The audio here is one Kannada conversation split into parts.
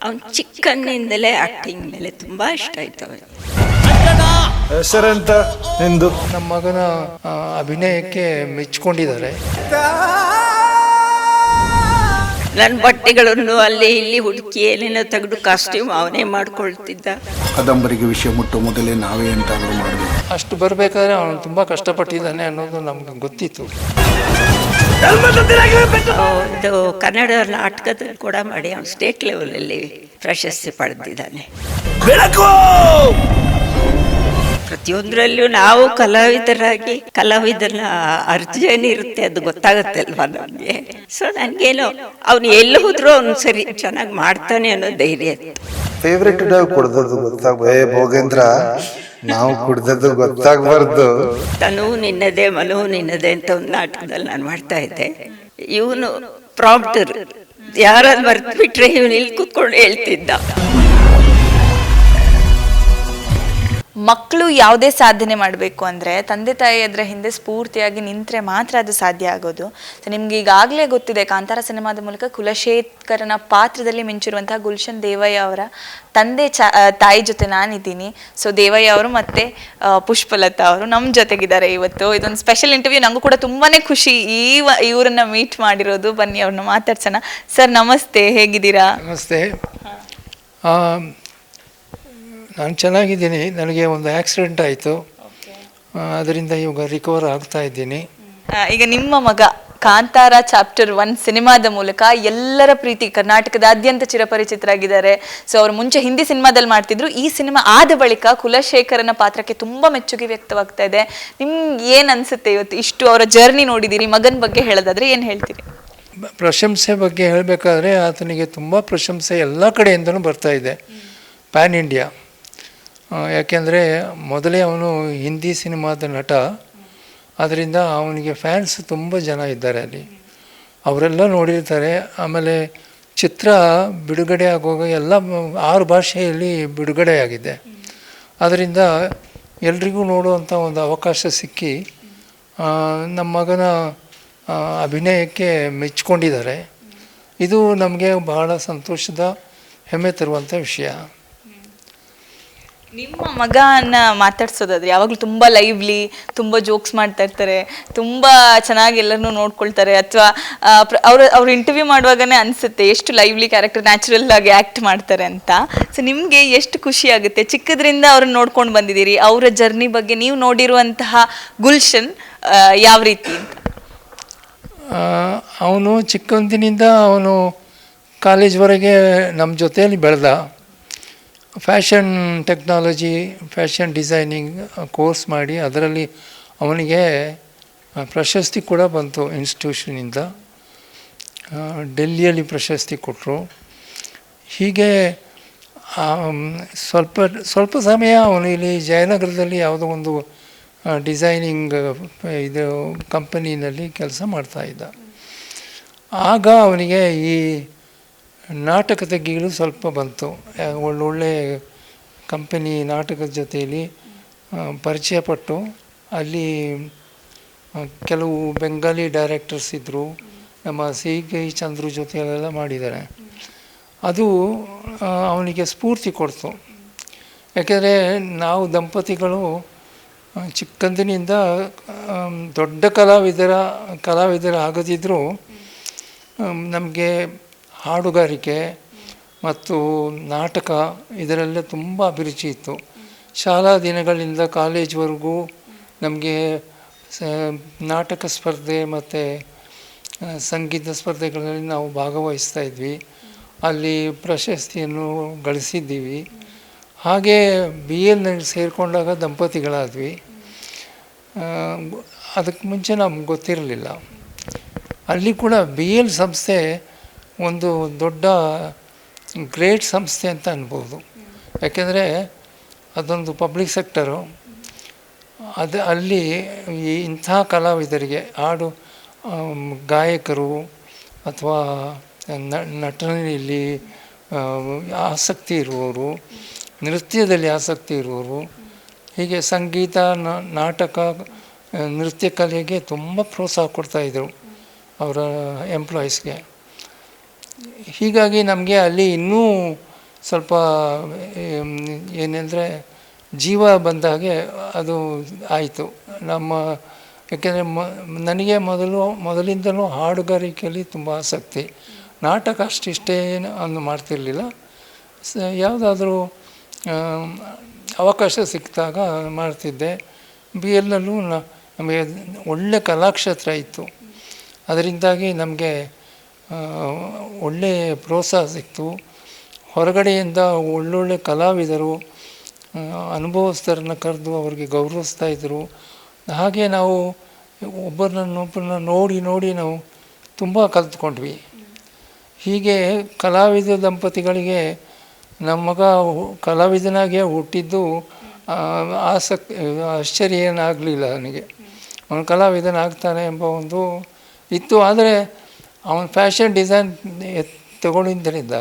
ಅವನು ಚಿಕ್ಕನ್ನಿಂದಲೇ ಆ್ಯಕ್ಟಿಂಗ್ ಮೇಲೆ ತುಂಬ ಇಷ್ಟ ಆಯ್ತು ಅವನಿಗೆ. ಹೆಸರೆಂತ ಎಂದು ನಮ್ಮ ಮಗನ ಅಭಿನಯಕ್ಕೆ ಮೆಚ್ಕೊಂಡಿದ್ದಾರೆ. ನನ್ನ ಬಟ್ಟೆಗಳನ್ನು ಅಲ್ಲಿ ಇಲ್ಲಿ ಹುಡುಕಿ ಏನೇನೋ ತೆಗೆದು ಕಾಸ್ಟ್ಯೂಮ್ ಅವನೇ ಮಾಡ್ಕೊಳ್ತಿದ್ದ. ಕಾದಂಬರಿಗೆ ವಿಷಯ ಮುಟ್ಟೋ ಮೊದಲೇ ನಾವೇ ಎಂತಾದರೂ ಮಾಡಬೇಕು. ಅಷ್ಟು ಬರಬೇಕಾದ್ರೆ ಅವನು ತುಂಬ ಕಷ್ಟಪಟ್ಟಿದ್ದಾನೆ ಅನ್ನೋದು ನಮ್ಗೆ ಗೊತ್ತಿತ್ತು. ಒಂದು ಕನ್ನಡ ನಾಟಕದಲ್ಲಿ ಕೂಡ ಮಾಡಿ ಅವನು ಸ್ಟೇಟ್ ಲೆವೆಲಲ್ಲಿ ಪ್ರಶಸ್ತಿ ಪಡೆದಿದ್ದಾನೆ. ಪ್ರತಿಯೊಂದರಲ್ಲೂ ನಾವು ಕಲಾವಿದರಾಗಿ ಕಲಾವಿದನ ಅರ್ಜಿ ಏನಿರುತ್ತೆ ಅದು ಗೊತ್ತಾಗುತ್ತೆ ಅಲ್ವಾ ನಮಗೆ. ಸೊ ನನಗೇನೋ ಅವನು ಎಲ್ಲಿ ಹೋದ್ರೂ ಅವನು ಸರಿ ಚೆನ್ನಾಗಿ ಮಾಡ್ತಾನೆ ಅನ್ನೋ ಧೈರ್ಯ ಇತ್ತು. ಫೇವ್ರೆಟ್ ಡಾಗ್ ಕುಡ್ದದ್ದು ಭೋಗೇಂದ್ರ, ನಾವು ಕುಡ್ದದ್ದು ಗೊತ್ತಾಗಬಾರ್ದು. ತನು ನಿನ್ನದೇ ಮನು ನಿನ್ನದೇ ಅಂತ ಒಂದು ನಾಟಕದಲ್ಲಿ ನಾನು ಮಾಡ್ತಾ ಇದ್ದೆ. ಇವನು ಪ್ರಾಂಪ್ಟರ್, ಯಾರನ್ನು ಮರ್ತು ಬಿಟ್ರೆ ಇವನು ಇಲ್ಲಿ ಕೂತ್ಕೊಂಡು ಹೇಳ್ತಿದ್ದ. ಮಕ್ಕಳು ಯಾವುದೇ ಸಾಧನೆ ಮಾಡಬೇಕು ಅಂದರೆ ತಂದೆ ತಾಯಿ ಅದರ ಹಿಂದೆ ಸ್ಫೂರ್ತಿಯಾಗಿ ನಿಂತರೆ ಮಾತ್ರ ಅದು ಸಾಧ್ಯ ಆಗೋದು. ಸೊ ನಿಮ್ಗೆ ಈಗಾಗಲೇ ಗೊತ್ತಿದೆ, ಕಾಂತಾರ ಸಿನಿಮಾದ ಮೂಲಕ ಕುಲಶೇಖರನ ಪಾತ್ರದಲ್ಲಿ ಮಿಂಚಿರುವಂತಹ ಗುಲ್ಶನ್ ದೇವಯ್ಯ ಅವರ ತಂದೆ ತಾಯಿ ಜೊತೆ ನಾನಿದ್ದೀನಿ. ಸೊ ದೇವಯ್ಯ ಅವರು ಮತ್ತು ಪುಷ್ಪಲತಾ ಅವರು ನಮ್ಮ ಜೊತೆಗಿದ್ದಾರೆ ಇವತ್ತು. ಇದೊಂದು ಸ್ಪೆಷಲ್ ಇಂಟರ್ವ್ಯೂ. ನನಗೂ ಕೂಡ ತುಂಬಾ ಖುಷಿ ಇವರನ್ನ ಮೀಟ್ ಮಾಡಿರೋದು. ಬನ್ನಿ ಅವ್ರನ್ನ ಮಾತಾಡ್ಸೋಣ. ಸರ್ ನಮಸ್ತೆ, ಹೇಗಿದ್ದೀರಾ? ನಮಸ್ತೆ. ನಾನು ಚೆನ್ನಾಗಿದ್ದೀನಿ. ನನಗೆ ಒಂದು ಆಕ್ಸಿಡೆಂಟ್ ಆಯಿತು, ಅದರಿಂದ ಇವಾಗ ರಿಕವರ್ ಆಗ್ತಾ ಇದ್ದೀನಿ. ಈಗ ನಿಮ್ಮ ಮಗ ಕಾಂತಾರ ಚಾಪ್ಟರ್ 1 ಸಿನಿಮಾದ ಮೂಲಕ ಎಲ್ಲರ ಪ್ರೀತಿ ಕರ್ನಾಟಕದಾದ್ಯಂತ ಚಿರಪರಿಚಿತರಾಗಿದ್ದಾರೆ. ಸೊ ಅವ್ರು ಮುಂಚೆ ಹಿಂದಿ ಸಿನಿಮಾದಲ್ಲಿ ಮಾಡ್ತಿದ್ರು. ಈ ಸಿನಿಮಾ ಆದ ಬಳಿಕ ಕುಲಶೇಖರನ ಪಾತ್ರಕ್ಕೆ ತುಂಬಾ ಮೆಚ್ಚುಗೆ ವ್ಯಕ್ತವಾಗ್ತಾ ಇದೆ. ನಿಮ್ಗೆ ಏನು ಅನ್ಸುತ್ತೆ ಇವತ್ತು ಇಷ್ಟು ಅವರ ಜರ್ನಿ ನೋಡಿದ್ದೀರಿ? ಮಗನ ಬಗ್ಗೆ ಹೇಳೋದಾದ್ರೆ ಏನು ಹೇಳ್ತೀರಿ? ಪ್ರಶಂಸೆ ಬಗ್ಗೆ ಹೇಳಬೇಕಾದ್ರೆ ಆತನಿಗೆ ತುಂಬ ಪ್ರಶಂಸೆ ಎಲ್ಲ ಕಡೆಯಿಂದಲೂ ಬರ್ತಾ ಇದೆ, ಪ್ಯಾನ್ ಇಂಡಿಯಾ. ಯಾಕೆಂದರೆ ಮೊದಲೇ ಅವನು ಹಿಂದಿ ಸಿನಿಮಾದ ನಟ, ಅದರಿಂದ ಅವನಿಗೆ ಫ್ಯಾನ್ಸ್ ತುಂಬ ಜನ ಇದ್ದಾರೆ ಅಲ್ಲಿ, ಅವರೆಲ್ಲ ನೋಡಿರ್ತಾರೆ. ಆಮೇಲೆ ಚಿತ್ರ ಬಿಡುಗಡೆ ಆಗುವಾಗ ಎಲ್ಲ 6 ಭಾಷೆಯಲ್ಲಿ ಬಿಡುಗಡೆಯಾಗಿದೆ. ಅದರಿಂದ ಎಲ್ರಿಗೂ ನೋಡುವಂಥ ಒಂದು ಅವಕಾಶ ಸಿಕ್ಕಿ ನಮ್ಮ ಮಗನ ಅಭಿನಯಕ್ಕೆ ಮೆಚ್ಕೊಂಡಿದ್ದಾರೆ. ಇದು ನಮಗೆ ಬಹಳ ಸಂತೋಷದ, ಹೆಮ್ಮೆ ತರುವಂಥ ವಿಷಯ. ನಿಮ್ಮ ಮಗನ ಮಾತಾಡ್ಸೋದಾದ್ರೆ ಯಾವಾಗಲೂ ತುಂಬ ಲೈವ್ಲಿ, ತುಂಬ ಜೋಕ್ಸ್ ಮಾಡ್ತಾ ಇರ್ತಾರೆ, ತುಂಬ ಚೆನ್ನಾಗಿ ಎಲ್ಲರನ್ನೂ ನೋಡ್ಕೊಳ್ತಾರೆ, ಅಥವಾ ಅವ್ರು ಇಂಟರ್ವ್ಯೂ ಮಾಡುವಾಗನೇ ಅನಿಸುತ್ತೆ ಎಷ್ಟು ಲೈವ್ಲಿ ಕ್ಯಾರೆಕ್ಟರ್ ನ್ಯಾಚುರಲ್ ಆಗಿ ಆ್ಯಕ್ಟ್ ಮಾಡ್ತಾರೆ ಅಂತ. ಸೊ ನಿಮಗೆ ಎಷ್ಟು ಖುಷಿ ಆಗುತ್ತೆ? ಚಿಕ್ಕದ್ರಿಂದ ಅವ್ರನ್ನ ನೋಡ್ಕೊಂಡು ಬಂದಿದ್ದೀರಿ, ಅವರ ಜರ್ನಿ ಬಗ್ಗೆ ನೀವು ನೋಡಿರುವಂತಹ ಗುಲ್ಶನ್ ಯಾವ ರೀತಿ ಅಂತ? ಅವನು ಚಿಕ್ಕಂದಿನಿಂದ ಅವನು ಕಾಲೇಜ್ವರೆಗೆ ನಮ್ಮ ಜೊತೆಯಲ್ಲಿ ಬೆಳೆದ. Fashion technology, fashion designing course ಮಾಡಿ ಅದರಲ್ಲಿ ಅವನಿಗೆ ಪ್ರಶಸ್ತಿ ಕೂಡ ಬಂತು ಇನ್ಸ್ಟಿಟ್ಯೂಷನಿಂದ. ಡೆಲ್ಲಿಯಲ್ಲಿ ಪ್ರಶಸ್ತಿ ಕೊಟ್ಟರು. ಹೀಗೆ ಸ್ವಲ್ಪ ಸಮಯ ಅವನು ಇಲ್ಲಿ ಜಯನಗರದಲ್ಲಿ ಯಾವುದೋ ಒಂದು ಡಿಸೈನಿಂಗ್ ಇದು ಕಂಪನಿನಲ್ಲಿ ಕೆಲಸ ಮಾಡ್ತಾಯಿದ್ದ. ಆಗ ಅವನಿಗೆ ಈ ನಾಟಕದ ಗೀಳು ಸ್ವಲ್ಪ ಬಂತು. ಒಳ್ಳೊಳ್ಳೆ ಕಂಪನಿ ನಾಟಕದ ಜೊತೆಯಲ್ಲಿ ಪರಿಚಯಪಟ್ಟು ಅಲ್ಲಿ ಕೆಲವು ಬೆಂಗಾಲಿ ಡೈರೆಕ್ಟರ್ಸ್ ಇದ್ದರು, ನಮ್ಮ ಸಿ.ಕೆ. ಚಂದ್ರು ಜೊತೆಯಲ್ಲೆಲ್ಲ ಮಾಡಿದ್ದಾರೆ. ಅದು ಅವನಿಗೆ ಸ್ಫೂರ್ತಿ ಕೊಡ್ತು. ಯಾಕೆಂದರೆ ನಾವು ದಂಪತಿಗಳು ಚಿಕ್ಕಂದಿನಿಂದ ದೊಡ್ಡ ಕಲಾವಿದರ ಆಗದಿದ್ದರೂ ನಮಗೆ ಹಾಡುಗಾರಿಕೆ ಮತ್ತು ನಾಟಕ ಇದರಲ್ಲೇ ತುಂಬ ಅಭಿರುಚಿ ಇತ್ತು. ಶಾಲಾ ದಿನಗಳಿಂದ ಕಾಲೇಜ್ವರೆಗೂ ನಮಗೆ ನಾಟಕ ಸ್ಪರ್ಧೆ ಮತ್ತು ಸಂಗೀತ ಸ್ಪರ್ಧೆಗಳಲ್ಲಿ ನಾವು ಭಾಗವಹಿಸ್ತಾ ಇದ್ವಿ. ಅಲ್ಲಿ ಪ್ರಶಸ್ತಿಯನ್ನು ಗಳಿಸಿದ್ದೀವಿ. ಹಾಗೆ BLನಲ್ಲಿ ಸೇರಿಕೊಂಡಾಗ ದಂಪತಿಗಳಾದ್ವಿ. ಅದಕ್ಕೆ ಮುಂಚೆ ನಮ್ಗೆ ಗೊತ್ತಿರಲಿಲ್ಲ. ಅಲ್ಲಿ ಕೂಡ BL ಸಂಸ್ಥೆ ಒಂದು ದೊಡ್ಡ ಗ್ರೇಟ್ ಸಂಸ್ಥೆ ಅಂತ ಅನ್ಬೋದು. ಯಾಕೆಂದರೆ ಅದೊಂದು ಪಬ್ಲಿಕ್ ಸೆಕ್ಟರು. ಅಲ್ಲಿ ಇಂಥ ಕಲಾವಿದರಿಗೆ, ಗಾಯಕರು ಅಥವಾ ನಟನೆಯಲ್ಲಿ ಆಸಕ್ತಿ ಇರುವವರು, ನೃತ್ಯದಲ್ಲಿ ಆಸಕ್ತಿ ಇರುವವರು, ಹೀಗೆ ಸಂಗೀತ, ನಾಟಕ, ನೃತ್ಯ ಕಲೆಗೆ ತುಂಬ ಪ್ರೋತ್ಸಾಹ ಕೊಡ್ತಾಯಿದ್ರು ಅವರ ಎಂಪ್ಲಾಯೀಸ್ಗೆ. ಹೀಗಾಗಿ ನಮಗೆ ಅಲ್ಲಿ ಇನ್ನೂ ಸ್ವಲ್ಪ ಏನೆಂದರೆ ಜೀವ ಬಂದ ಹಾಗೆ ಅದು ಆಯಿತು. ಯಾಕೆಂದರೆ ನನಗೆ ಮೊದಲಿಂದಲೂ ಹಾಡುಗಾರಿಕೆಯಲ್ಲಿ ತುಂಬ ಆಸಕ್ತಿ. ನಾಟಕ ಅಷ್ಟಿಷ್ಟೇ ಅನ್ನು ಮಾಡ್ತಿರಲಿಲ್ಲ. ಯಾವುದಾದ್ರೂ ಅವಕಾಶ ಸಿಕ್ಕಿದಾಗ ಮಾಡ್ತಿದ್ದೆ. ಬಿ ಎಲ್ನಲ್ಲೂ ನಮಗೆ ಒಳ್ಳೆ ಕಲಾಕ್ಷೇತ್ರ ಇತ್ತು. ಅದರಿಂದಾಗಿ ನಮಗೆ ಒಳ್ಳೆಯ ಪ್ರೋತ್ಸಾಹ ಸಿಕ್ತು. ಹೊರಗಡೆಯಿಂದ ಒಳ್ಳೊಳ್ಳೆ ಕಲಾವಿದರು ಅನುಭವಸ್ಥರನ್ನ ಕರೆದು ಅವರಿಗೆ ಗೌರವಿಸ್ತಾಯಿದ್ರು. ಹಾಗೆ ನಾವು ಒಬ್ಬರನ್ನ ನೋಡಿ ನಾವು ತುಂಬ ಕಲಿತ್ಕೊಂಡ್ವಿ. ಹೀಗೆ ಕಲಾವಿದ ದಂಪತಿಗಳಿಗೆ ನಮ್ಮ ಮಗ ಕಲಾವಿದನಾಗೆ ಹುಟ್ಟಿದ್ದು ಆಶ್ಚರ್ಯ ಏನಾಗಲಿಲ್ಲ ನನಗೆ. ಅವನು ಕಲಾವಿದನಾಗ್ತಾನೆ ಎಂಬ ಒಂದು ಇತ್ತು. ಆದರೆ ಅವನು ಫ್ಯಾಷನ್ ಡಿಸೈನ್ ತಗೊಂಡಿದ್ದರಿಂದ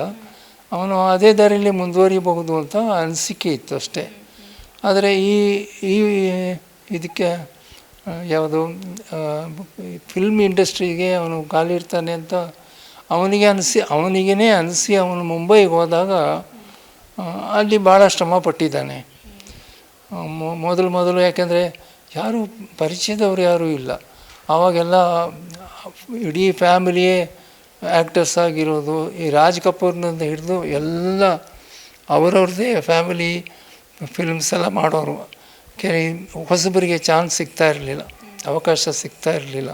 ಅವನು ಅದೇ ದಾರಿಯಲ್ಲಿ ಮುಂದುವರಿಬಹುದು ಅಂತ ಅನಿಸಿಕೆ ಇತ್ತು ಅಷ್ಟೇ. ಆದರೆ ಈ ಇದಕ್ಕೆ ಯಾವುದು ಫಿಲ್ಮ್ ಇಂಡಸ್ಟ್ರಿಗೆ ಅವನು ಕಾಲಿರ್ತಾನೆ ಅಂತ ಅವನಿಗೇ ಅನಿಸಿ ಅವನು ಮುಂಬೈಗೆ ಹೋದಾಗ ಅಲ್ಲಿ ಭಾಳ ಶ್ರಮ ಪಟ್ಟಿದ್ದಾನೆ. ಮೊದಲು ಯಾಕೆಂದರೆ ಯಾರೂ ಪರಿಚಯದವರು ಯಾರೂ ಇಲ್ಲ. ಆವಾಗೆಲ್ಲ ಇಡೀ ಫ್ಯಾಮಿಲಿಯೇ ಆ್ಯಕ್ಟರ್ಸ್ ಆಗಿರೋದು. ಈ ರಾಜ್ ಕಪೂರ್ನಿಂದ ಹಿಡಿದು ಎಲ್ಲ ಅವರವ್ರದ್ದೇ ಫ್ಯಾಮಿಲಿ ಫಿಲ್ಮ್ಸ್ ಎಲ್ಲ ಮಾಡೋರು. ಹೊಸಬರಿಗೆ ಚಾನ್ಸ್ ಸಿಗ್ತಾ ಇರಲಿಲ್ಲ, ಅವಕಾಶ ಸಿಗ್ತಾ ಇರಲಿಲ್ಲ.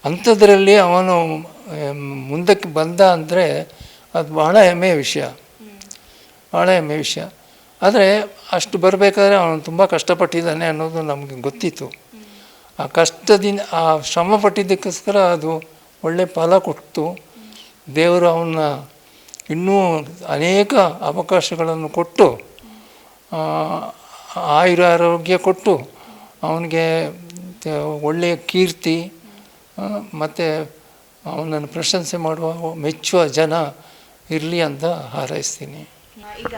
ಅಂಥದ್ರಲ್ಲಿ ಅವನು ಮುಂದಕ್ಕೆ ಬಂದ ಅಂದರೆ ಅದು ಭಾಳ ಹೆಮ್ಮೆಯ ವಿಷಯ. ಆದರೆ ಅಷ್ಟು ಬರಬೇಕಾದ್ರೆ ಅವನು ತುಂಬ ಕಷ್ಟಪಟ್ಟಿದ್ದಾನೆ ಅನ್ನೋದು ನಮಗೆ ಗೊತ್ತಿತ್ತು. ಆ ಕಷ್ಟದಿಂದ ಆ ಶ್ರಮ ಪಟ್ಟಿದ್ದಕ್ಕೋಸ್ಕರ ಅದು ಒಳ್ಳೆ ಫಲ ಕೊಟ್ಟು ದೇವರು ಅವನ್ನ ಇನ್ನೂ ಅನೇಕ ಅವಕಾಶಗಳನ್ನು ಕೊಟ್ಟು ಆರೋಗ್ಯ ಕೊಟ್ಟು ಅವನಿಗೆ ಒಳ್ಳೆಯ ಕೀರ್ತಿ ಮತ್ತು ಅವನನ್ನು ಪ್ರಶಂಸೆ ಮಾಡುವ ಮೆಚ್ಚುವ ಜನ ಇರಲಿ ಅಂತ ಹಾರೈಸ್ತೀನಿ. ಈಗ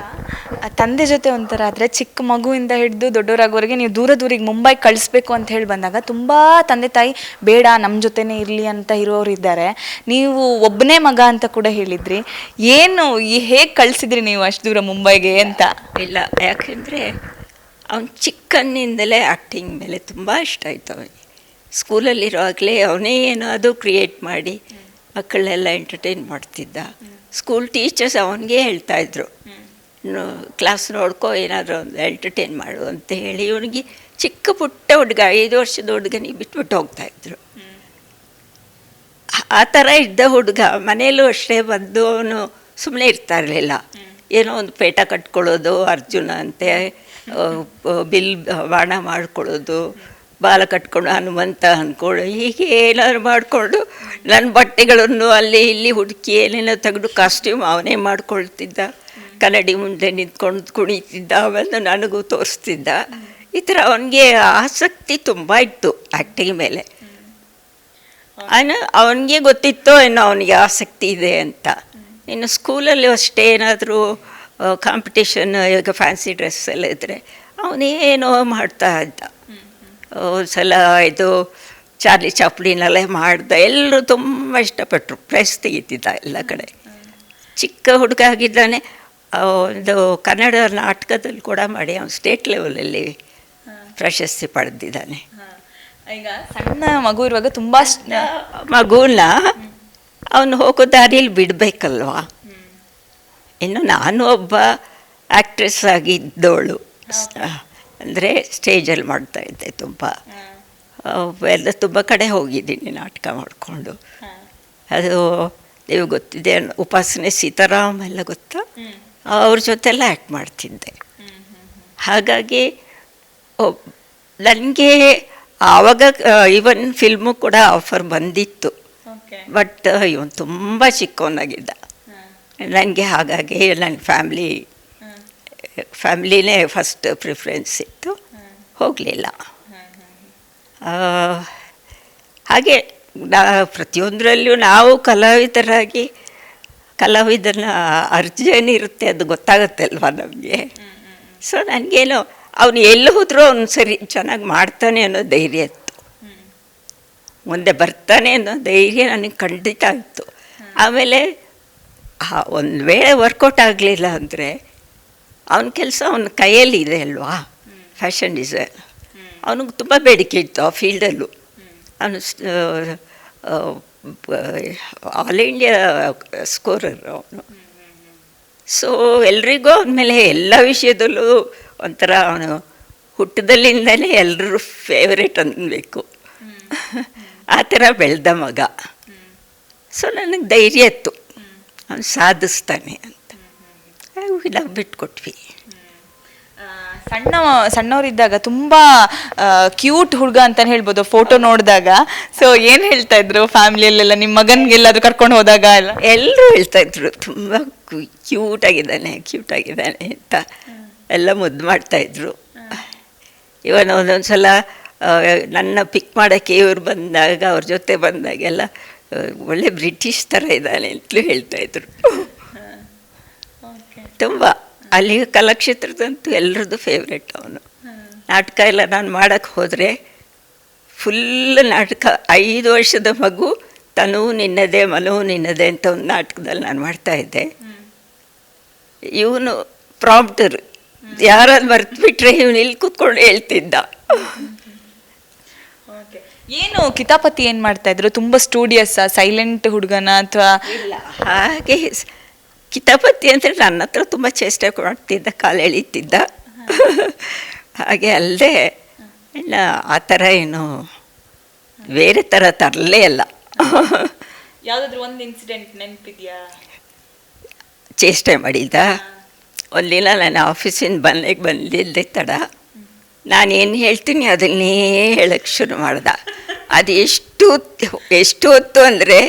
ತಂದೆ ಜೊತೆ ಒಂಥರ ಆದರೆ ಚಿಕ್ಕ ಮಗುವಿಂದ ಹಿಡಿದು ದೊಡ್ಡವರಾಗೋರಿಗೆ ನೀವು ದೂರಿಗೆ ಮುಂಬೈ ಕಳಿಸ್ಬೇಕು ಅಂತ ಹೇಳಿ ಬಂದಾಗ ತುಂಬ ತಂದೆ ತಾಯಿ ಬೇಡ ನಮ್ಮ ಜೊತೆನೇ ಇರಲಿ ಅಂತ ಇರೋರು ಇದ್ದಾರೆ. ನೀವು ಒಬ್ಬನೇ ಮಗ ಅಂತ ಕೂಡ ಹೇಳಿದ್ರಿ. ಏನು ಹೇಗೆ ಕಳಿಸಿದ್ರಿ ನೀವು ಅಷ್ಟು ದೂರ ಮುಂಬೈಗೆ ಅಂತ? ಇಲ್ಲ, ಯಾಕೆಂದರೆ ಅವನು ಚಿಕ್ಕಂದಿನಿಂದಲೇ ಆ್ಯಕ್ಟಿಂಗ್ ಮೇಲೆ ತುಂಬ ಇಷ್ಟ ಆಯಿತು ಅವನಿಗೆ. ಸ್ಕೂಲಲ್ಲಿರುವಾಗಲೇ ಅವನೇ ಏನಾದರೂ ಕ್ರಿಯೇಟ್ ಮಾಡಿ ಮಕ್ಕಳನ್ನೆಲ್ಲ ಎಂಟರ್ಟೈನ್ ಮಾಡ್ತಿದ್ದ. ಸ್ಕೂಲ್ ಟೀಚರ್ಸ್ ಅವನಿಗೆ ಹೇಳ್ತಾಯಿದ್ರು, ಕ್ಲಾಸ್ ನೋಡ್ಕೋ, ಏನಾದರೂ ಒಂದು ಎಂಟರ್ಟೈನ್ ಮಾಡು ಅಂತ ಹೇಳಿ. ಇವನಿಗೆ ಚಿಕ್ಕ ಪುಟ್ಟ ಹುಡುಗ, 5 ವರ್ಷದ ಹುಡುಗನಿಗೆ ಬಿಟ್ಬಿಟ್ಟು ಹೋಗ್ತಾಯಿದ್ರು. ಆ ಥರ ಇದ್ದ ಹುಡುಗ ಮನೆಯಲ್ಲೂ ಅಷ್ಟೇ ಬಂದು ಅವನು ಸುಮ್ಮನೆ ಇರ್ತಾ ಇರಲಿಲ್ಲ. ಏನೋ ಒಂದು ಪೇಟ ಕಟ್ಕೊಳ್ಳೋದು, ಅರ್ಜುನ ಅಂತೆ ಬಾಣ ಮಾಡ್ಕೊಳ್ಳೋದು, ಬಾಲ ಕಟ್ಕೊಂಡು ಹನುಮಂತ ಅಂದ್ಕೊಂಡು ಹೀಗೆ ಏನಾದ್ರು ಮಾಡಿಕೊಂಡು ನನ್ನ ಬಟ್ಟೆಗಳನ್ನು ಅಲ್ಲಿ ಇಲ್ಲಿ ಹುಡುಕಿ ಏನೇನೋ ತೆಗೆದು ಕಾಸ್ಟ್ಯೂಮ್ ಅವನೇ ಮಾಡ್ಕೊಳ್ತಿದ್ದ. ಕನ್ನಡಿ ಮುಂದೆ ನಿಂತ್ಕೊಂಡು ಕುಣಿತಿದ್ದ, ಆಮೇಲೆ ನನಗೂ ತೋರಿಸ್ತಿದ್ದ. ಈ ಥರ ಅವನಿಗೆ ಆಸಕ್ತಿ ತುಂಬ ಇತ್ತು ಆ್ಯಕ್ಟಿಂಗ್ ಮೇಲೆ. ಅವನಿಗೆ ಗೊತ್ತಿತ್ತೋ ಏನೋ ಅವನಿಗೆ ಆಸಕ್ತಿ ಇದೆ ಅಂತ. ಇನ್ನು ಸ್ಕೂಲಲ್ಲಿ ಅಷ್ಟೇ ಏನಾದರೂ ಕಾಂಪಿಟೇಷನ್, ಈಗ ಫ್ಯಾನ್ಸಿ ಡ್ರೆಸ್ ಎಲ್ಲ ಇದ್ದರೆ ಅವನೇನೋ ಮಾಡ್ತಾ ಇದ್ದ. ಸಲ ಇದು ಚಾರ್ಲಿ ಚಾಪ್ಲಿನಲ್ಲೇ ಮಾಡ್ದ. ಎಲ್ಲರೂ ತುಂಬ ಇಷ್ಟಪಟ್ಟರು, ಪ್ರೈಸ್ ತೆಗಿತಿದ್ದ ಎಲ್ಲ ಕಡೆ. ಚಿಕ್ಕ ಹುಡುಗ ಆಗಿದ್ದಾನೆ. ಒಂದು ಕನ್ನಡ ನಾಟಕದಲ್ಲಿ ಕೂಡ ಮಾಡಿ ಅವನು ಸ್ಟೇಟ್ ಲೆವೆಲಲ್ಲಿ ಪ್ರಶಸ್ತಿ ಪಡೆದಿದ್ದಾನೆ. ಈಗ ಸಣ್ಣ ಮಗು ಇರುವಾಗ ತುಂಬ ಮಗುನ ಅವನು ಹೋಗೋ ದಾರಿಯಲ್ಲಿ ಬಿಡಬೇಕಲ್ವ. ಇನ್ನು ನಾನು ಒಬ್ಬ ಆ್ಯಕ್ಟ್ರೆಸ್ ಆಗಿದ್ದವಳು, ಅಂದರೆ ಸ್ಟೇಜಲ್ಲಿ ಮಾಡ್ತಾಯಿದ್ದೆ. ತುಂಬ ಎಲ್ಲ ತುಂಬ ಕಡೆ ಹೋಗಿದ್ದೀನಿ ನಾಟಕ ಮಾಡಿಕೊಂಡು. ಅದು ನೀವು ಗೊತ್ತಿದೆ, ಉಪಾಸನೆ ಸೀತಾರಾಮ್ ಎಲ್ಲ ಗೊತ್ತಾ, ಅವ್ರ ಜೊತೆಲ್ಲ ಆ್ಯಕ್ಟ್ ಮಾಡ್ತಿದ್ದೆ. ಹಾಗಾಗಿ ನನಗೆ ಆವಾಗ ಇವನ್ ಫಿಲ್ಮು ಕೂಡ ಆಫರ್ ಬಂದಿತ್ತು. ಬಟ್ ಇವನು ತುಂಬ ಚಿಕ್ಕವನಾಗಿದ್ದ ನನಗೆ. ಹಾಗಾಗಿ ನನ್ನ ಫ್ಯಾಮ್ಲಿನೇ ಫಸ್ಟ್ ಪ್ರಿಫರೆನ್ಸ್ ಇತ್ತು, ಹೋಗಲಿಲ್ಲ. ಹಾಗೆ ಪ್ರತಿಯೊಂದರಲ್ಲೂ ನಾವು ಕಲಾವಿದರಾಗಿ ಕಲಾವಿದನ ಅರ್ಜೇನಿರುತ್ತೆ ಅದು ಗೊತ್ತಾಗುತ್ತೆ ಅಲ್ವ ನಮಗೆ. ಸೊ ನನಗೇನೋ ಅವನು ಎಲ್ಲಿ ಹೋದರೂ ಅವನು ಸರಿ ಚೆನ್ನಾಗಿ ಮಾಡ್ತಾನೆ ಅನ್ನೋ ಧೈರ್ಯ ಇತ್ತು, ಮುಂದೆ ಬರ್ತಾನೆ ಅನ್ನೋ ಧೈರ್ಯ ನನಗೆ ಖಂಡಿತ ಇತ್ತು. ಆಮೇಲೆ ಒಂದು ವೇಳೆ ವರ್ಕೌಟ್ ಆಗಲಿಲ್ಲ ಅಂದರೆ ಅವನ ಕೆಲಸ ಅವನ ಕೈಯಲ್ಲಿ ಇದೆ ಅಲ್ವಾ, ಫ್ಯಾಷನ್ ಡಿಸೈನ್. ಅವನಿಗೆ ತುಂಬ ಬೇಡಿಕೆ ಇತ್ತು ಆ ಫೀಲ್ಡಲ್ಲೂ. ಅವನು ಆಲ್ ಇಂಡಿಯಾ ಸ್ಕೋರರ್ ಅವನು. ಸೊ ಎಲ್ರಿಗೂ ಅವನ ಮೇಲೆ ಎಲ್ಲ ವಿಷಯದಲ್ಲೂ ಒಂಥರ ಅವನು ಹುಟ್ಟದಲ್ಲಿಂದಲೇ ಎಲ್ಲರೂ ಫೇವ್ರೇಟ್ ಅನ್ನಬೇಕು, ಆ ಥರ ಬೆಳೆದ ಮಗ. ಸೊ ನನಗೆ ಧೈರ್ಯ ಇತ್ತು ಅವನು ಸಾಧಿಸ್ತಾನೆ ಅಂತ. ನಾವು ಬಿಟ್ಕೊಟ್ವಿ. ಸಣ್ಣವರಿದ್ದಾಗ ತುಂಬ ಕ್ಯೂಟ್ ಹುಡುಗ ಅಂತಾನೆ ಹೇಳ್ಬೋದು ಫೋಟೋ ನೋಡಿದಾಗ. ಸೊ ಏನು ಹೇಳ್ತಾ ಇದ್ರು ಫ್ಯಾಮಿಲಿಯಲ್ಲೆಲ್ಲ, ನಿಮ್ಮ ಮಗನಿಗೆಲ್ಲಾದ್ರೂ ಕರ್ಕೊಂಡು ಹೋದಾಗ ಎಲ್ಲ? ಎಲ್ಲರೂ ಹೇಳ್ತಾ ಇದ್ರು ತುಂಬ ಕ್ಯೂಟ್ ಆಗಿದ್ದಾನೆ ಅಂತ ಎಲ್ಲ ಮುದ್ದು ಮಾಡ್ತಾಯಿದ್ರು. ಇವನು ಒಂದೊಂದು ಸಲ ನನ್ನ ಪಿಕ್ ಮಾಡೋಕ್ಕೆ ಇವ್ರು ಬಂದಾಗ, ಅವ್ರ ಜೊತೆ ಬಂದಾಗೆಲ್ಲ ಒಳ್ಳೆ ಬ್ರಿಟಿಷ್ ಥರ ಇದ್ದಾನೆ ಅಂತಲೂ ಹೇಳ್ತಾಯಿದ್ರು. ತುಂಬ ಅಲ್ಲಿ ಕಲಾಕ್ಷೇತ್ರದಂತೂ ಎಲ್ಲರದ್ದು ಫೇವ್ರೇಟ್ ಅವನು. ನಾಟಕ ಎಲ್ಲ ನಾನು ಮಾಡೋಕ್ಕೆ ಹೋದರೆ ಫುಲ್ ನಾಟಕ. 5 ವರ್ಷದ ಮಗು ತನು ನಿನ್ನದೇ ಮನು ನಿನ್ನದೇ ಅಂತ ಒಂದು ನಾಟಕದಲ್ಲಿ ನಾನು ಮಾಡ್ತಾಯಿದ್ದೆ. ಇವನು ಪ್ರಾಂಪ್ಟರ್, ಯಾರಾದ್ರು ಮರೆತುಬಿಟ್ರೆ ಇವನು ಇಲ್ಲಿ ಕೂತ್ಕೊಂಡು ಹೇಳ್ತಿದ್ದ. ಏನು ಕಿತಾಪತಿ ಏನು ಮಾಡ್ತಾ ಇದ್ರು? ತುಂಬ ಸ್ಟೂಡಿಯಸ್, ಸೈಲೆಂಟ್ ಹುಡುಗನ ಅಥವಾ? ಇಲ್ಲ, ಹಾಗೆ ಕಿತಾಪತಿ ಅಂದರೆ ನನ್ನ ಹತ್ರ ತುಂಬ ಚೇಷ್ಟೆ ಮಾಡ್ತಿದ್ದ, ಕಾಲು ಎಳೀತಿದ್ದ. ಹಾಗೆ ಅಲ್ಲದೆ ಇಲ್ಲ, ಆ ಥರ ಏನು ಬೇರೆ ಥರ ತರಲೇ ಅಲ್ಲ. ಯಾವುದಾದ್ರೂ ಒಂದು ಇನ್ಸಿಡೆಂಟ್ ನೆನಪಿದೆಯಾ? ಚೇಷ್ಟೆ ಮಾಡಿದ್ದ. ಒಂದಿನ ನಾನು ಆಫೀಸಿಂದ ಬಂದಿದ್ದೆ ತಡ. ನಾನೇನು ಹೇಳ್ತೀನಿ ಅದನ್ನೇ ಹೇಳಕ್ಕೆ ಶುರು ಮಾಡ್ದೆ. ಅದು ಎಷ್ಟು ಹೊತ್ತು ಅಂದರೆ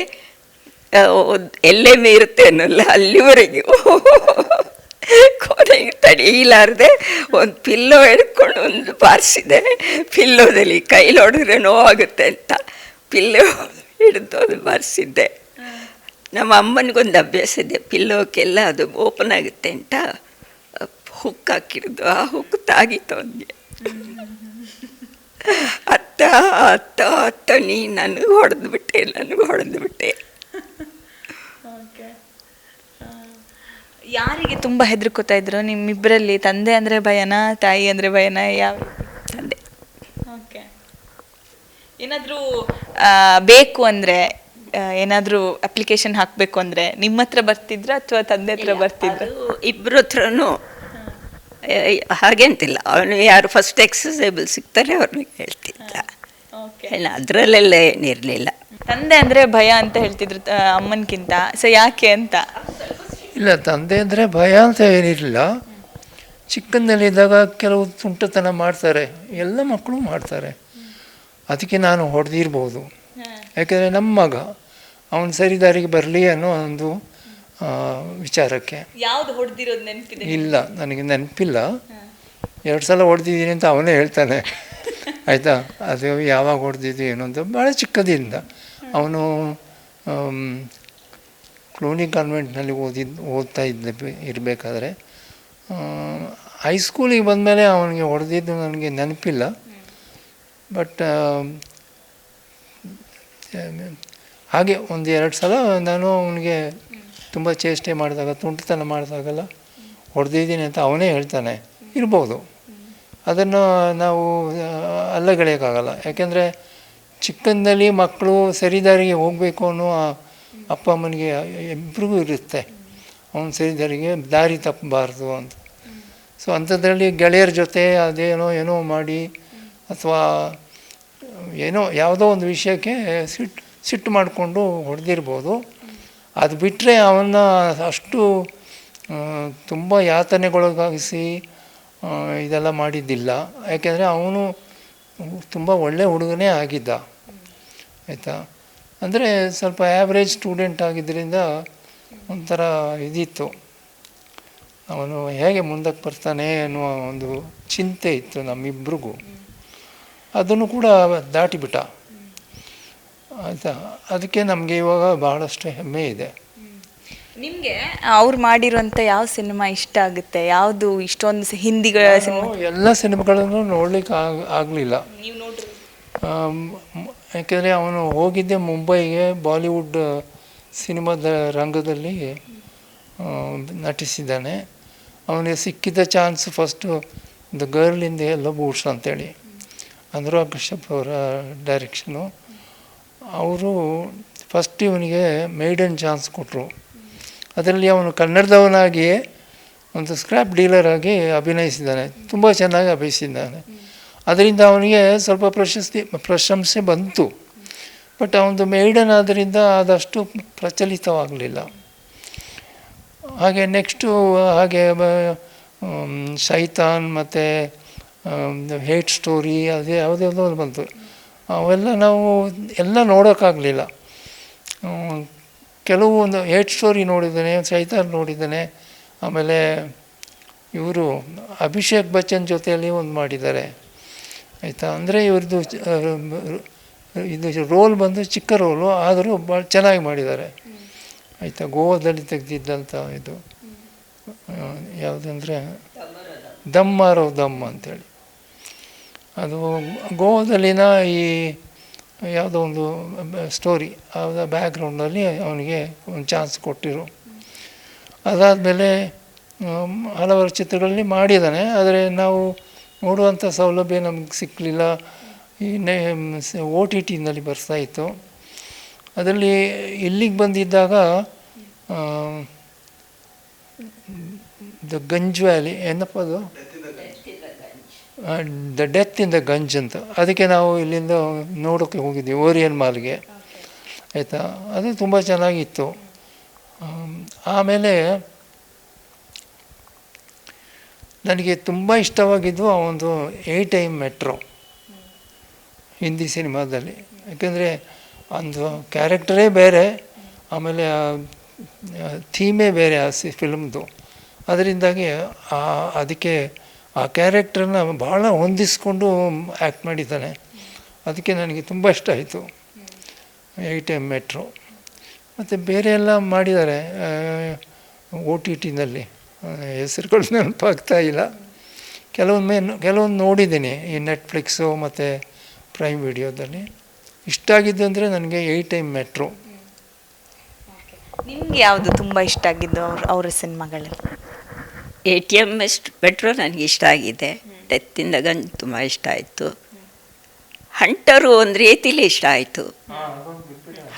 ಎಲ್ಲೇ ಮೀರುತ್ತೆ ಅನ್ನೋಲ್ಲ, ಅಲ್ಲಿವರೆಗೂ ಕೊನೆಗೆ ತಡೆಯಲಾರದೆ ಒಂದು ಪಿಲ್ಲೋ ಹಿಡ್ಕೊಂಡು ಒಂದು ಬಾರಿಸಿದೆ. ಪಿಲ್ಲೋದಲ್ಲಿ ಕೈಲಿ ಹೊಡೆದ್ರೆ ನೋವಾಗುತ್ತೆ ಅಂತ ಪಿಲ್ಲೋ ಹಿಡಿದು ಅದು ಬಾರಿಸಿದ್ದೆ. ನಮ್ಮ ಅಮ್ಮನಿಗೊಂದು ಅಭ್ಯಾಸ ಇದೆ, ಪಿಲ್ಲೋಕ್ಕೆಲ್ಲ ಅದು ಓಪನ್ ಆಗುತ್ತೆ ಅಂತ ಹುಕ್ ಹಾಕಿರೋದು. ಆ ಹುಕ್ ತಾಗಿತ್ತು ಅವನಿಗೆ. ಅತ್ತ ನೀ ನನಗೆ ಹೊಡೆದ್ಬಿಟ್ಟೆ. ಯಾರಿಗೆ ತುಂಬ ಹೆದರ್ಕೋತಾ ಇದ್ರು ನಿಮ್ಮಿಬ್ಬರಲ್ಲಿ? ತಂದೆ ಅಂದರೆ ಭಯನಾ, ತಾಯಿ ಅಂದರೆ ಭಯನಾ? ಯಾವ? ತಂದೆ. ಓಕೆ. ಏನಾದರೂ ಬೇಕು ಅಂದರೆ, ಏನಾದರೂ ಅಪ್ಲಿಕೇಶನ್ ಹಾಕಬೇಕು ಅಂದರೆ ನಿಮ್ಮ ಹತ್ರ ಬರ್ತಿದ್ರ ಅಥವಾ ತಂದೆ ಹತ್ರ ಬರ್ತಿದ್ರ? ಇಬ್ಬರ ಹತ್ರನೂ ಹಾಗೆ ಅಂತಿಲ್ಲ. ಅವನು ಯಾರು ಫಸ್ಟ್ ಎಕ್ಸಸೈಬಲ್ ಸಿಗ್ತಾರೆ ಅವ್ರಿಗೆ ಹೇಳ್ತಿದ್ದ. ಇಲ್ಲ, ಅದರಲ್ಲೆಲ್ಲ ಏನಿರಲಿಲ್ಲ. ತಂದೆ ಅಂದರೆ ಭಯ ಅಂತ ಹೇಳ್ತಿದ್ರು ಅಮ್ಮನಕ್ಕಿಂತ. ಸೊ ಯಾಕೆ ಅಂತ? ಇಲ್ಲ, ತಂದೆ ಅಂದರೆ ಭಯ ಅಂತ ಏನಿರಲಿಲ್ಲ. ಚಿಕ್ಕಂದಲ್ಲಿದ್ದಾಗ ಕೆಲವು ತುಂಟತನ ಮಾಡ್ತಾರೆ, ಎಲ್ಲ ಮಕ್ಕಳು ಮಾಡ್ತಾರೆ. ಅದಕ್ಕೆ ನಾನು ಹೊಡೆದಿರ್ಬೋದು. ಯಾಕೆಂದರೆ ನಮ್ಮ ಮಗ ಅವನು ಸರಿದಾರಿಗೆ ಬರಲಿ ಅನ್ನೋ ಒಂದು ವಿಚಾರಕ್ಕೆ. ಯಾವುದು ಹೊಡೆದಿರೋದು ನೆನಪಿದೆ? ಇಲ್ಲ, ನನಗೆ ನೆನಪಿಲ್ಲ. 2 ಸಲ ಹೊಡೆದಿದ್ದೀನಿ ಅಂತ ಅವನೇ ಹೇಳ್ತಾನೆ. ಆಯಿತಾ, ಅದು ಯಾವಾಗ ಹೊಡೆದಿದ್ದು ಏನು ಅಂತ. ಭಾಳ ಚಿಕ್ಕದಿಂದ ಅವನು ಕ್ಲೂನಿ ಕಾನ್ವೆಂಟ್ನಲ್ಲಿ ಓದ್ತಾ ಇರಬೇಕಾದ್ರೆ ಹೈಸ್ಕೂಲಿಗೆ ಬಂದಮೇಲೆ ಅವನಿಗೆ ಹೊಡೆದಿದ್ದು ನನಗೆ ನೆನಪಿಲ್ಲ. ಬಟ್ ಹಾಗೆ 1-2 ಸಲ ನಾನು ಅವನಿಗೆ ತುಂಬ ಚೇಷ್ಟೆ ಮಾಡಿದಾಗ, ತುಂಟತನ ಮಾಡಿದಾಗೆಲ್ಲ ಹೊಡೆದಿದ್ದೀನಿ ಅಂತ ಅವನೇ ಹೇಳ್ತಾನೆ. ಇರ್ಬೋದು, ಅದನ್ನು ನಾವು ಅಲ್ಲಗಳೆಯೋಕ್ಕಾಗಲ್ಲ. ಯಾಕೆಂದರೆ ಚಿಕ್ಕಂದಲ್ಲಿ ಮಕ್ಕಳು ಸರಿದಾರಿಗೆ ಹೋಗಬೇಕು ಅನ್ನೋ ಅಪ್ಪ ಅಮ್ಮನಿಗೆ ಇಬ್ಬರಿಗೂ ಇರುತ್ತೆ. ಅವನು ಸರಿದಾರಿಗೆ ದಾರಿ ತಪ್ಪಬಾರ್ದು ಅಂತ. ಸೊ ಅಂಥದ್ರಲ್ಲಿ ಗೆಳೆಯರ ಜೊತೆ ಏನೋ ಮಾಡಿ ಅಥವಾ ಯಾವುದೋ ಒಂದು ವಿಷಯಕ್ಕೆ ಸಿಟ್ಟು ಮಾಡಿಕೊಂಡು ಹೊಡೆದಿರ್ಬೋದು. ಅದು ಬಿಟ್ಟರೆ ಅವನ್ನ ಅಷ್ಟು ತುಂಬ ಯಾತನೆಗೊಳಗಾಗಿಸಿ ಇದೆಲ್ಲ ಮಾಡಿದ್ದಿಲ್ಲ. ಯಾಕೆಂದರೆ ಅವನು ತುಂಬ ಒಳ್ಳೆಯ ಹುಡುಗನೇ ಆಗಿದ್ದ. ಆಯಿತಾ, ಅಂದರೆ ಸ್ವಲ್ಪ ಆ್ಯಾವ್ರೇಜ್ ಸ್ಟೂಡೆಂಟ್ ಆಗಿದ್ದರಿಂದ ಒಂಥರ ಇದಿತ್ತು. ಅವನು ಹೇಗೆ ಮುಂದಕ್ಕೆ ಬರ್ತಾನೆ ಅನ್ನುವ ಒಂದು ಚಿಂತೆ ಇತ್ತು ನಮ್ಮಿಬ್ರಿಗೂ. ಅದನ್ನು ಕೂಡ ದಾಟಿಬಿಟ್ಟ. ಆಯಿತಾ, ಅದಕ್ಕೆ ನಮಗೆ ಇವಾಗ ಬಹಳಷ್ಟು ಹೆಮ್ಮೆ ಇದೆ. ನಿಮಗೆ ಅವ್ರು ಮಾಡಿರುವಂಥ ಯಾವ ಸಿನಿಮಾ ಇಷ್ಟ ಆಗುತ್ತೆ? ಯಾವುದು ಇಷ್ಟೊಂದು ಹಿಂದಿಗಳ ಸಿನಿಮಾ? ಎಲ್ಲ ಸಿನಿಮಾಗಳನ್ನು ನೋಡ್ಲಿಕ್ಕೆ ಆಗಲಿಲ್ಲ. ಯಾಕೆಂದರೆ ಅವನು ಹೋಗಿದ್ದೆ ಮುಂಬೈಗೆ. ಬಾಲಿವುಡ್ ಸಿನಿಮಾದ ರಂಗದಲ್ಲಿ ನಟಿಸಿದ್ದಾನೆ. ಅವನಿಗೆ ಸಿಕ್ಕಿದ chance first the girl in the yellow boots ಅಂತೇಳಿ, ಅನುರಾಗ್ ಕಶ್ಯಪ್ ಅವರ ಡೈರೆಕ್ಷನು. ಅವರು ಫಸ್ಟ್ ಇವನಿಗೆ ಮೇಡನ್ ಚಾನ್ಸ್ ಕೊಟ್ಟರು. ಅದರಲ್ಲಿ ಅವನು ಕನ್ನಡದವನಾಗಿಯೇ ಒಂದು ಸ್ಕ್ರ್ಯಾಪ್ ಡೀಲರ್ ಆಗಿ ಅಭಿನಯಿಸಿದ್ದಾನೆ, ತುಂಬ ಚೆನ್ನಾಗಿ ಅಭಿನಯಿಸಿದ್ದಾನೆ. ಅದರಿಂದ ಅವನಿಗೆ ಸ್ವಲ್ಪ ಪ್ರಶಂಸೆ ಬಂತು. ಬಟ್ ಅವನದು ಮೇಡನ್ ಆದ್ದರಿಂದ ಆದಷ್ಟು ಪ್ರಚಲಿತವಾಗಲಿಲ್ಲ. ಹಾಗೆ ನೆಕ್ಸ್ಟು ಹಾಗೆ ಶೈತಾನ್ ಮತ್ತು ಹೇಟ್ ಸ್ಟೋರಿ ಅದೇ ಯಾವುದ್ಯಾವುದೋ ಬಂತು. ಅವೆಲ್ಲ ನಾವು ಎಲ್ಲ ನೋಡೋಕ್ಕಾಗಲಿಲ್ಲ. ಕೆಲವು ಒಂದು ಹೇಟ್ ಸ್ಟೋರಿ ನೋಡಿದ್ದಾನೆ, ಶೈತಾನ್ ನೋಡಿದ್ದಾನೆ. ಆಮೇಲೆ ಇವರು ಅಭಿಷೇಕ್ ಬಚ್ಚನ್ ಜೊತೆಯಲ್ಲಿ ಒಂದು ಮಾಡಿದ್ದಾರೆ, ಆಯಿತಾ. ಅಂದರೆ ಇವ್ರದ್ದು ಇದು ರೋಲ್ ಬಂದು ಚಿಕ್ಕ ರೋಲು, ಆದರೂ ಭಾಳ ಚೆನ್ನಾಗಿ ಮಾಡಿದ್ದಾರೆ, ಆಯಿತಾ. ಗೋವಾದಲ್ಲಿ ತೆಗೆದಿದ್ದಂಥ ಇದು ಯಾವುದಂದರೆ ದಮ್ ಮಾರೋ ದಮ್ ಅಂಥೇಳಿ. ಅದು ಗೋವಾದಲ್ಲಿನ ಈ ಯಾವುದೋ ಒಂದು ಸ್ಟೋರಿ ಅದರ ಬ್ಯಾಕ್ಗ್ರೌಂಡಲ್ಲಿ ಅವನಿಗೆ ಒಂದು ಚಾನ್ಸ್ ಕೊಟ್ಟಿರು. ಅದಾದಮೇಲೆ ಹಲವಾರು ಚಿತ್ರಗಳಲ್ಲಿ ಮಾಡಿದ್ದಾನೆ, ಆದರೆ ನಾವು ನೋಡುವಂಥ ಸೌಲಭ್ಯ ನಮಗೆ ಸಿಕ್ಕಲಿಲ್ಲ. ಈ OTTನಲ್ಲಿ ಬರ್ತಾಯಿತ್ತು. ಅದರಲ್ಲಿ ಇಲ್ಲಿಗೆ ಬಂದಿದ್ದಾಗ ದ ಗಂಜ್ ವ್ಯಾಲಿ, ಏನಪ್ಪ ಅದು, the death in the Ganj ಅಂತ, ಅದಕ್ಕೆ ನಾವು ಇಲ್ಲಿಂದ ನೋಡೋಕ್ಕೆ ಹೋಗಿದ್ವಿ ಓರಿಯನ್ ಮಾಲ್ಗೆ, ಆಯಿತಾ. ಅದು ತುಂಬ ಚೆನ್ನಾಗಿತ್ತು. ಆಮೇಲೆ ನನಗೆ ತುಂಬ ಇಷ್ಟವಾಗಿದ್ದು ಆ ಒಂದು ಎ ಟೈಮ್ ಮೆಟ್ರೋ ಹಿಂದಿ ಸಿನಿಮಾದಲ್ಲಿ. ಯಾಕೆಂದರೆ ಒಂದು ಕ್ಯಾರೆಕ್ಟರೇ ಬೇರೆ, ಆಮೇಲೆ ಥೀಮೇ ಬೇರೆ ಆ ಫಿಲ್ಮ್ದು. ಅದರಿಂದಾಗಿ ಅದಕ್ಕೆ ಆ ಕ್ಯಾರೆಕ್ಟ್ರನ್ನ ಭಾಳ ಹೊಂದಿಸ್ಕೊಂಡು ಆ್ಯಕ್ಟ್ ಮಾಡಿದ್ದಾನೆ. ಅದಕ್ಕೆ ನನಗೆ ತುಂಬ ಇಷ್ಟ ಆಯಿತು ಎ ಟೈಮ್ ಮೆಟ್ರೋ. ಮತ್ತು ಬೇರೆ ಎಲ್ಲ ಮಾಡಿದ್ದಾರೆ OTTನಲ್ಲಿ, ಹೆಸರುಗಳು ನೆನಪಾಗ್ತಾ ಇಲ್ಲ. ಕೆಲವೊಂದು ನೋಡಿದ್ದೀನಿ ಈ ನೆಟ್ಫ್ಲಿಕ್ಸು ಮತ್ತು ಪ್ರೈಮ್ ವಿಡಿಯೋದಲ್ಲಿ. ಇಷ್ಟ ಆಗಿದ್ದು ಅಂದರೆ ನನಗೆ ಎ ಟೈಮ್ ಮೆಟ್ರೋ. ನಿಮ್ಗೆ ಯಾವುದು ತುಂಬ ಇಷ್ಟ ಆಗಿದ್ದು ಅವರ ಸಿನಿಮಾಗಳಲ್ಲಿ? ATM ಮೆಟ್ರೋ ನನಗೆ ಇಷ್ಟ ಆಗಿದೆ. ಡೆತ್ ಇನ್ ದ ಗಂಜ್ ತುಂಬ ಇಷ್ಟ ಆಯಿತು. ಹಂಟರು ಒಂದು ರೀತಿಲಿ ಇಷ್ಟ ಆಯಿತು.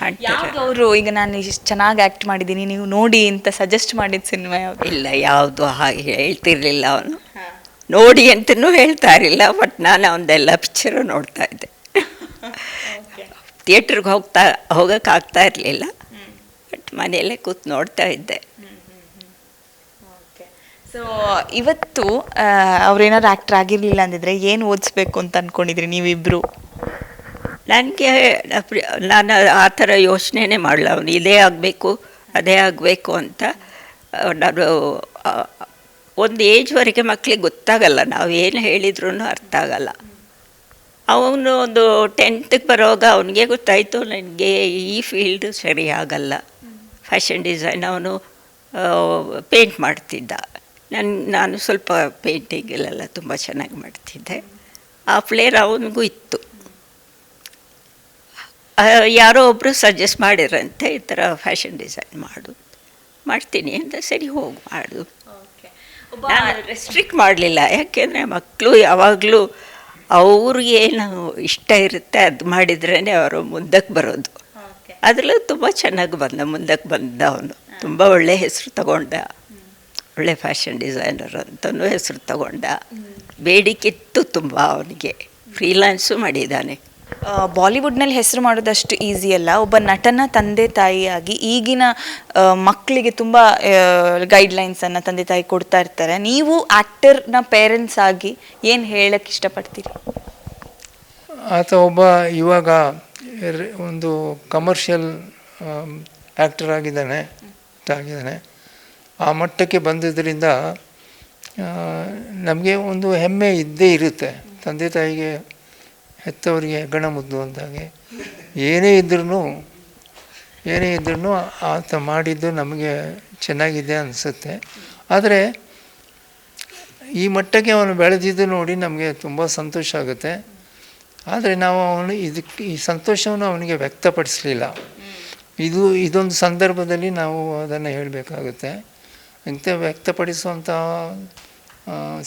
ಹಂಟರ್ ಅವರು ಈಗ ನಾನು ಇಷ್ಟು ಚೆನ್ನಾಗಿ ಆ್ಯಕ್ಟ್ ಮಾಡಿದ್ದೀನಿ ನೀವು ನೋಡಿ ಅಂತ ಸಜೆಸ್ಟ್ ಮಾಡಿದ ಸಿನಿಮಾ ಯಾವುದು? ಇಲ್ಲ, ಯಾವುದು ಹಾಗೆ ಹೇಳ್ತಿರ್ಲಿಲ್ಲ ಅವನು. ನೋಡಿ ಅಂತಲೂ ಹೇಳ್ತಾ ಇರಲಿಲ್ಲ. ಬಟ್ ನಾನು ಅವನದೆಲ್ಲ ಪಿಕ್ಚರು ನೋಡ್ತಾ ಇದ್ದೆ. ಥಿಯೇಟ್ರಿಗೆ ಹೋಗೋಕ್ಕಾಗ್ತಾ ಇರಲಿಲ್ಲ, ಬಟ್ ಮನೆಯಲ್ಲೇ ಕೂತು ನೋಡ್ತಾ ಇದ್ದೆ. ಸೊ ಇವತ್ತು ಅವ್ರೇನಾದ್ರು ಆ್ಯಕ್ಟ್ರ್ ಆಗಿರಲಿಲ್ಲ ಅಂದಿದ್ರೆ ಏನು ಓದಿಸ್ಬೇಕು ಅಂತ ಅಂದ್ಕೊಂಡಿದ್ರಿ ನೀವಿಬ್ಬರು? ನನಗೆ ನಾನು ಆ ಥರ ಯೋಚನೆನೇ ಮಾಡಲ್ಲ. ಅವನು ಇದೇ ಆಗಬೇಕು ಅದೇ ಆಗಬೇಕು ಅಂತ. ನಾನು ಒಂದು ಏಜ್ವರೆಗೆ ಮಕ್ಕಳಿಗೆ ಗೊತ್ತಾಗಲ್ಲ, ನಾವು ಏನು ಹೇಳಿದ್ರೂ ಅರ್ಥ ಆಗಲ್ಲ. ಅವನು ಒಂದು 10th ಬರೋವಾಗ ಅವನಿಗೆ ಗೊತ್ತಾಯಿತು ನನಗೆ ಈ ಫೀಲ್ಡ್ ಸರಿ ಆಗಲ್ಲ. ಫ್ಯಾಷನ್ ಡಿಸೈನ್ ಅವನು ಪೇಂಟ್ ಮಾಡ್ತಿದ್ದ. ನಾನು ಸ್ವಲ್ಪ ಪೇಂಟಿಂಗಲ್ಲೆಲ್ಲ ತುಂಬ ಚೆನ್ನಾಗಿ ಮಾಡ್ತಿದ್ದೆ. ಆ ಫ್ಲೇರ್ ಅವನಿಗೂ ಇತ್ತು. ಯಾರೋ ಒಬ್ಬರು ಸಜೆಸ್ಟ್ ಮಾಡಿರಂತೆ, ಈ ಥರ ಫ್ಯಾಷನ್ ಡಿಸೈನ್ ಮಾಡ್ತೀನಿ ಅಂತ. ಸರಿ ಹೋಗಿ ಮಾಡು. ನಾನು ರೆಸ್ಟ್ರಿಕ್ಟ್ ಮಾಡಲಿಲ್ಲ, ಯಾಕೆಂದರೆ ಮಕ್ಕಳು ಯಾವಾಗಲೂ ಅವ್ರಿಗೇನು ಇಷ್ಟ ಇರುತ್ತೆ ಅದು ಮಾಡಿದ್ರೇ ಅವರು ಮುಂದಕ್ಕೆ ಬರೋದು. ಅದರಲ್ಲೂ ತುಂಬ ಚೆನ್ನಾಗಿ ಮುಂದಕ್ಕೆ ಬಂದ ಅವನು. ತುಂಬ ಒಳ್ಳೆ ಹೆಸರು ತಗೊಂಡ, ಒಳ್ಳೆ ಫ್ಯಾಷನ್ ಡಿಸೈನರ್ ಅಂತಲೂ ಹೆಸರು ತಗೊಂಡ. ಬೇಡಿಕೆತ್ತು ತುಂಬ ಅವನಿಗೆ. ಫ್ರೀಲಾನ್ಸು ಮಾಡಿದ್ದಾನೆ. ಬಾಲಿವುಡ್ನಲ್ಲಿ ಹೆಸರು ಮಾಡೋದಷ್ಟು ಈಸಿ ಅಲ್ಲ. ಒಬ್ಬ ನಟನ ತಂದೆ ತಾಯಿಯಾಗಿ ಈಗಿನ ಮಕ್ಕಳಿಗೆ ತುಂಬ ಗೈಡ್ಲೈನ್ಸನ್ನು ತಂದೆ ತಾಯಿ ಕೊಡ್ತಾ ಇರ್ತಾರೆ. ನೀವು ಆ್ಯಕ್ಟರ್ನ ಪೇರೆಂಟ್ಸ್ ಆಗಿ ಏನು ಹೇಳಕ್ಕೆ ಇಷ್ಟಪಡ್ತೀರಿ? ಆತ ಒಬ್ಬ ಇವಾಗ ಒಂದು ಕಮರ್ಷಿಯಲ್ ಆ್ಯಕ್ಟರ್ ಆಗಿದ್ದಾನೆ. ಆ ಮಟ್ಟಕ್ಕೆ ಬಂದಿದ್ದರಿಂದ ನಮಗೆ ಒಂದು ಹೆಮ್ಮೆ ಇದ್ದೇ ಇರುತ್ತೆ. ತಂದೆ ತಾಯಿಗೆ ಹೆತ್ತವರಿಗೆ ಗಣ ಮುದ್ದು ಅಂದಾಗೆ ಏನೇ ಇದ್ರೂ ಆತ ಮಾಡಿದ್ದು ನಮಗೆ ಚೆನ್ನಾಗಿದೆ ಅನಿಸುತ್ತೆ. ಆದರೆ ಈ ಮಟ್ಟಕ್ಕೆ ಅವನು ಬೆಳೆದಿದ್ದು ನೋಡಿ ನಮಗೆ ತುಂಬ ಸಂತೋಷ ಆಗುತ್ತೆ. ಆದರೆ ನಾವು ಈ ಸಂತೋಷವನ್ನು ಅವನಿಗೆ ವ್ಯಕ್ತಪಡಿಸಲಿಲ್ಲ. ಇದೊಂದು ಸಂದರ್ಭದಲ್ಲಿ ನಾವು ಅದನ್ನು ಹೇಳಬೇಕಾಗುತ್ತೆ. ವ್ಯಕ್ತಪಡಿಸುವಂಥ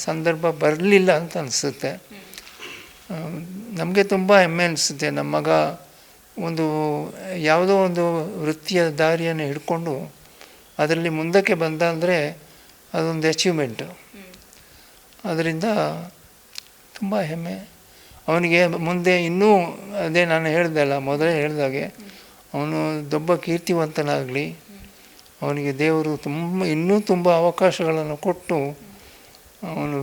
ಸಂದರ್ಭ ಬರಲಿಲ್ಲ ಅಂತ ಅನಿಸುತ್ತೆ. ನಮಗೆ ತುಂಬ ಹೆಮ್ಮೆ ಅನಿಸುತ್ತೆ. ನಮ್ಮ ಮಗ ಒಂದು ಯಾವುದೋ ಒಂದು ವೃತ್ತಿಯ ದಾರಿಯನ್ನು ಹಿಡ್ಕೊಂಡು ಅದರಲ್ಲಿ ಮುಂದಕ್ಕೆ ಬಂದ ಅಂದರೆ ಅದೊಂದು ಅಚೀವ್ಮೆಂಟು. ಅದರಿಂದ ತುಂಬ ಹೆಮ್ಮೆ. ಅವನಿಗೆ ಮುಂದೆ ಇನ್ನೂ ಅದೇ ನಾನು ಹೇಳ್ದಲ್ಲ, ಮೊದಲೇ ಹೇಳಿದಾಗೆ ಅವನು ದೊಡ್ಡ ಕೀರ್ತಿವಂತನಾಗಲಿ, ಅವನಿಗೆ ದೇವರು ಇನ್ನೂ ತುಂಬ ಅವಕಾಶಗಳನ್ನು ಕೊಟ್ಟು ಅವನು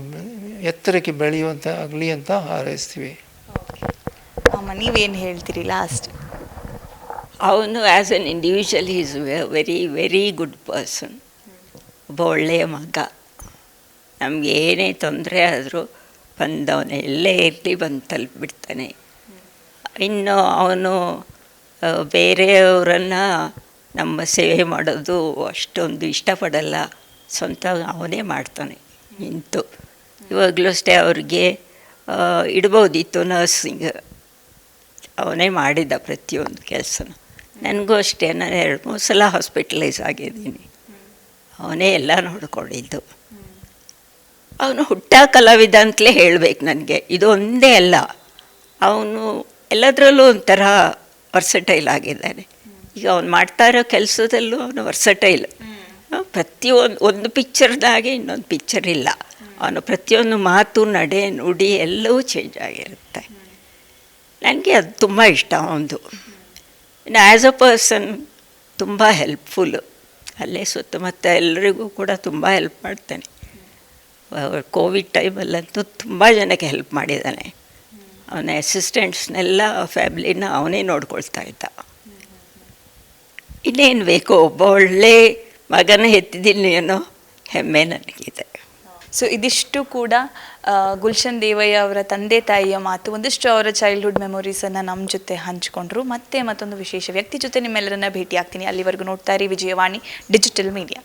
ಎತ್ತರಕ್ಕೆ ಬೆಳೆಯುವಂಥ ಆಗಲಿ ಅಂತ ಹಾರೈಸ್ತೀವಿ. ಅಮ್ಮ ನೀವೇನು ಹೇಳ್ತೀರಿ ಲಾಸ್ಟ್? ಅವನು as an individual is very very good person. ಒಬ್ಬ ಒಳ್ಳೆಯ ಮಗ. ನಮ್ಗೆ ಏನೇ ತೊಂದರೆ ಆದರೂ ಬಂದವನು ಎಲ್ಲೇ ಇರಲಿ ಬಂದು ತಲುಪಿಬಿಡ್ತಾನೆ. ಇನ್ನು ಅವನು ಬೇರೆಯವರನ್ನು ನಮ್ಮ ಸೇವೆ ಮಾಡೋದು ಅಷ್ಟೊಂದು ಇಷ್ಟಪಡಲ್ಲ, ಸ್ವಂತ ಅವನೇ ಮಾಡ್ತಾನೆ ನಿಂತು. ಇವಾಗಲೂ ಅಷ್ಟೇ ಅವ್ರಿಗೆ ಇಡ್ಬೋದಿತ್ತು ನರ್ಸಿಂಗ್, ಅವನೇ ಮಾಡಿದ್ದ ಪ್ರತಿಯೊಂದು ಕೆಲಸನ. ನನಗೂ ಅಷ್ಟೇ, ನಾನು 2-3 ಸಲ ಹಾಸ್ಪಿಟಲೈಸ್ ಆಗಿದ್ದೀನಿ, ಅವನೇ ಎಲ್ಲ ನೋಡ್ಕೊಂಡಿದ್ದು. ಅವನು ಹುಟ್ಟ ಕಲಾವಿದ ಅಂತಲೇ ಹೇಳಬೇಕು ನನಗೆ. ಇದು ಒಂದೇ ಅಲ್ಲ, ಅವನು ಎಲ್ಲದರಲ್ಲೂ ಒಂಥರ ವರ್ಸಟೈಲ್ ಆಗಿದ್ದಾನೆ. ಈಗ ಅವನು ಮಾಡ್ತಾ ಇರೋ ಕೆಲಸದಲ್ಲೂ ಅವನು ವರ್ಸಟೈಲ್. ಒಂದು ಪಿಕ್ಚರ್ದಾಗೆ ಇನ್ನೊಂದು ಪಿಕ್ಚರ್ ಇಲ್ಲ. ಅವನು ಪ್ರತಿಯೊಂದು ಮಾತು, ನಡೆ, ನುಡಿ ಎಲ್ಲವೂ ಚೇಂಜ್ ಆಗಿರುತ್ತೆ. ನನಗೆ ಅದು ತುಂಬ ಇಷ್ಟ ಅವನದು. ಇನ್ನು ಆ್ಯಸ್ ಅ ಪರ್ಸನ್ ತುಂಬ ಹೆಲ್ಪ್ಫುಲ್ಲು. ಅಲ್ಲೇ ಸುತ್ತಮುತ್ತ ಎಲ್ಲರಿಗೂ ಕೂಡ ತುಂಬ ಹೆಲ್ಪ್ ಮಾಡ್ತಾನೆ. ಕೋವಿಡ್ ಟೈಮಲ್ಲಂತೂ ತುಂಬ ಜನಕ್ಕೆ ಹೆಲ್ಪ್ ಮಾಡಿದ್ದಾನೆ. ಅವನ ಅಸಿಸ್ಟೆಂಟ್ಸ್ನೆಲ್ಲ ಫ್ಯಾಮಿಲಿನ ಅವನೇ ನೋಡ್ಕೊಳ್ತಾ ಇದ್ದ. ಇನ್ನೇನು ಬೇಕು, ಒಬ್ಬ ಒಳ್ಳೆ ಮಗನ ಹೆತ್ತಿದ್ದೀನಿ ಅನ್ನೋ ಹೆಮ್ಮೆ ನನಗಿದೆ. ಸೊ ಇದಿಷ್ಟು ಕೂಡ ಗುಲ್ಶನ್ ದೇವಯ್ಯ ಅವರ ತಂದೆ ತಾಯಿಯ ಮಾತು. ಒಂದಿಷ್ಟು ಅವರ ಚೈಲ್ಡ್ಹುಡ್ ಮೆಮೊರೀಸನ್ನು ನಮ್ಮ ಜೊತೆ ಹಂಚಿಕೊಂಡ್ರು. ಮತ್ತೆ ಮತ್ತೊಂದು ವಿಶೇಷ ವ್ಯಕ್ತಿ ಜೊತೆ ನಿಮ್ಮೆಲ್ಲರನ್ನ ಭೇಟಿ ಆಗ್ತೀನಿ. ಅಲ್ಲಿವರೆಗೂ ನೋಡ್ತಾ ಇರಿ ವಿಜಯವಾಣಿ ಡಿಜಿಟಲ್ ಮೀಡಿಯಾ.